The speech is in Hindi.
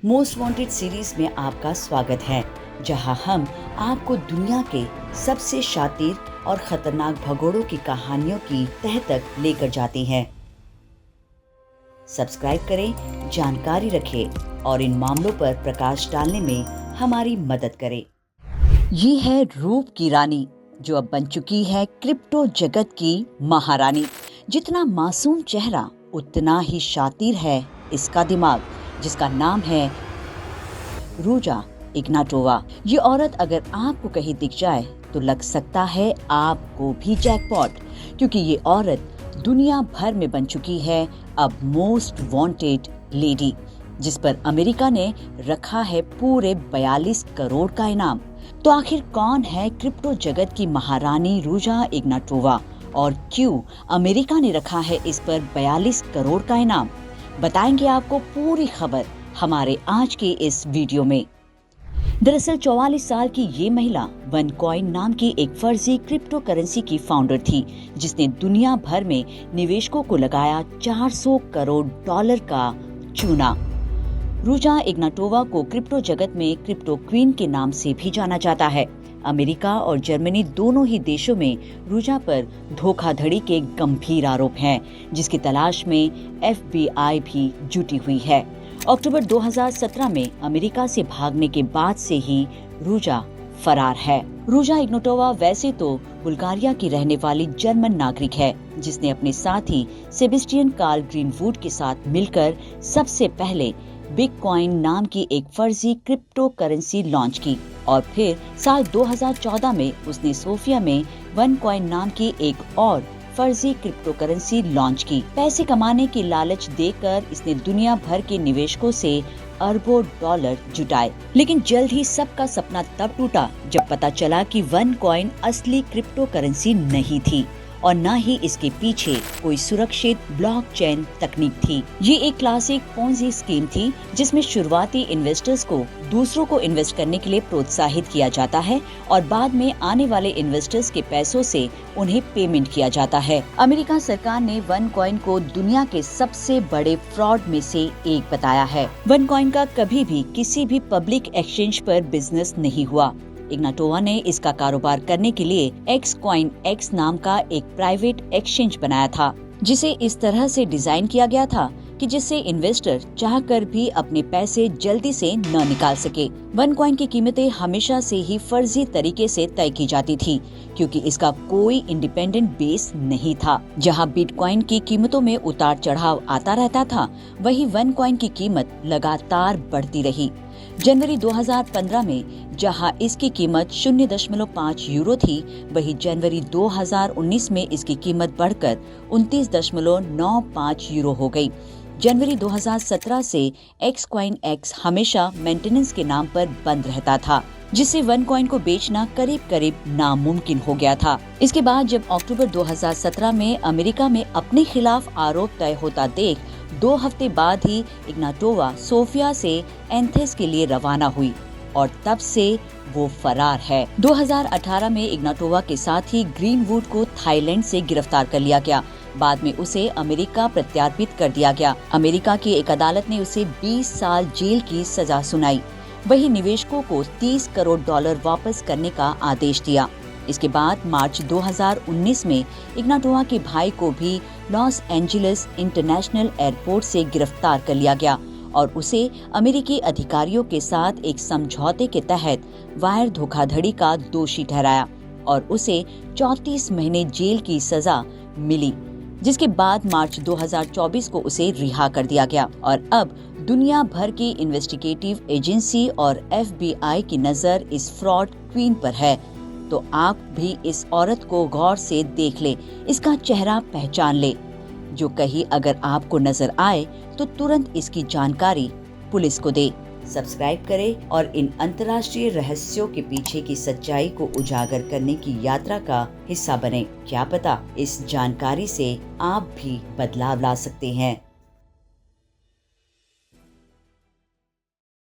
मोस्ट वांटेड सीरीज में आपका स्वागत है, जहां हम आपको दुनिया के सबसे शातिर और खतरनाक भगोड़ों की कहानियों की तह तक लेकर जाते हैं। सब्सक्राइब करें, जानकारी रखें और इन मामलों पर प्रकाश डालने में हमारी मदद करें। ये है रूप की रानी, जो अब बन चुकी है क्रिप्टो जगत की महारानी। जितना मासूम चेहरा उतना ही शातिर है इसका दिमाग, जिसका नाम है रूजा इग्नाटोवा। ये औरत अगर आपको कहीं दिख जाए तो लग सकता है आपको भी जैकपॉट, क्योंकि ये औरत दुनिया भर में बन चुकी है अब मोस्ट वांटेड लेडी, जिस पर अमेरिका ने रखा है पूरे 42 करोड़ का इनाम। तो आखिर कौन है क्रिप्टो जगत की महारानी रूजा इग्नाटोवा और क्यों अमेरिका ने रखा है इस पर 42 करोड़ का इनाम? बताएंगे आपको पूरी खबर हमारे आज के इस वीडियो में। दरअसल 44 साल की ये महिला OneCoin नाम की एक फर्जी क्रिप्टो करेंसी की फाउंडर थी, जिसने दुनिया भर में निवेशकों को लगाया $400 करोड़ का चूना। रूजा इग्नाटोवा को क्रिप्टो जगत में क्रिप्टो क्वीन के नाम से भी जाना जाता है। अमेरिका और जर्मनी दोनों ही देशों में रूजा पर धोखाधड़ी के गंभीर आरोप हैं, जिसकी तलाश में FBI भी जुटी हुई है। अक्टूबर 2017 में अमेरिका से भागने के बाद से ही रूजा फरार है। रूजा इग्नाटोवा वैसे तो बुल्गारिया की रहने वाली जर्मन नागरिक है, जिसने अपने साथी सेबेस्टियन कार्ल ग्रीनवुड के साथ मिलकर सबसे पहले बिटकॉइन नाम की एक फर्जी क्रिप्टो करेंसी लॉन्च की और फिर साल 2014 में उसने सोफिया में OneCoin नाम की एक और फर्जी क्रिप्टो करेंसी लॉन्च की। पैसे कमाने की लालच देकर इसने दुनिया भर के निवेशकों से अरबों डॉलर जुटाए, लेकिन जल्द ही सबका सपना तब टूटा जब पता चला कि OneCoin असली क्रिप्टो करेंसी नहीं थी और न ही इसके पीछे कोई सुरक्षित ब्लॉकचेन तकनीक थी। ये एक क्लासिक पोंजी स्कीम थी, जिसमें शुरुआती इन्वेस्टर्स को दूसरों को इन्वेस्ट करने के लिए प्रोत्साहित किया जाता है और बाद में आने वाले इन्वेस्टर्स के पैसों से उन्हें पेमेंट किया जाता है। अमेरिका सरकार ने OneCoin को दुनिया के सबसे बड़े फ्रॉड में से एक बताया है। OneCoin का कभी भी किसी भी पब्लिक एक्सचेंज पर बिजनेस नहीं हुआ। इग्नाटोवा ने इसका कारोबार करने के लिए XCoin X नाम का एक प्राइवेट एक्सचेंज बनाया था, जिसे इस तरह से डिजाइन किया गया था कि जिससे इन्वेस्टर चाहकर भी अपने पैसे जल्दी से न निकाल सके। OneCoin की कीमतें हमेशा से ही फर्जी तरीके से तय की जाती थी, क्योंकि इसका कोई इंडिपेंडेंट बेस नहीं था। जहां बिटकॉइन की कीमतों में उतार चढ़ाव आता रहता था, वहीं OneCoin की कीमत लगातार बढ़ती रही। जनवरी 2015 में जहां इसकी कीमत 0.5 यूरो थी, वहीं जनवरी 2019 में इसकी कीमत बढ़कर 29.95 यूरो हो गई। जनवरी 2017 से XCoin X हमेशा मेंटेनेंस के नाम पर बंद रहता था, जिससे OneCoin को बेचना करीब करीब नामुमकिन हो गया था। इसके बाद जब अक्टूबर 2017 में अमेरिका में अपने खिलाफ आरोप तय होता देख 2 हफ्ते बाद ही इग्नाटोवा सोफिया से एथेंस के लिए रवाना हुई और तब से वो फरार है। 2018 में इग्नाटोवा के साथ ही ग्रीनवुड को थाईलैंड से गिरफ्तार कर लिया गया। बाद में उसे अमेरिका प्रत्यार्पित कर दिया गया। अमेरिका की एक अदालत ने उसे 20 साल जेल की सजा सुनाई। वही निवेशकों को $30 करोड़ वापस करने का आदेश दिया। इसके बाद मार्च 2019 में इग्नाटोवा के भाई को भी लॉस एंजलिस इंटरनेशनल एयरपोर्ट से गिरफ्तार कर लिया गया और उसे अमेरिकी अधिकारियों के साथ एक समझौते के तहत वायर धोखाधड़ी का दोषी ठहराया और उसे 34 महीने जेल की सजा मिली, जिसके बाद मार्च 2024 को उसे रिहा कर दिया गया। और अब दुनिया भर की इन्वेस्टिगेटिव एजेंसी और FBI की नजर इस फ्रॉड क्वीन पर है। तो आप भी इस औरत को गौर से देख ले, इसका चेहरा पहचान ले। जो कहीं अगर आपको नजर आए तो तुरंत इसकी जानकारी पुलिस को दे। सब्सक्राइब करें और इन अंतर्राष्ट्रीय रहस्यों के पीछे की सच्चाई को उजागर करने की यात्रा का हिस्सा बने। क्या पता इस जानकारी से आप भी बदलाव ला सकते हैं।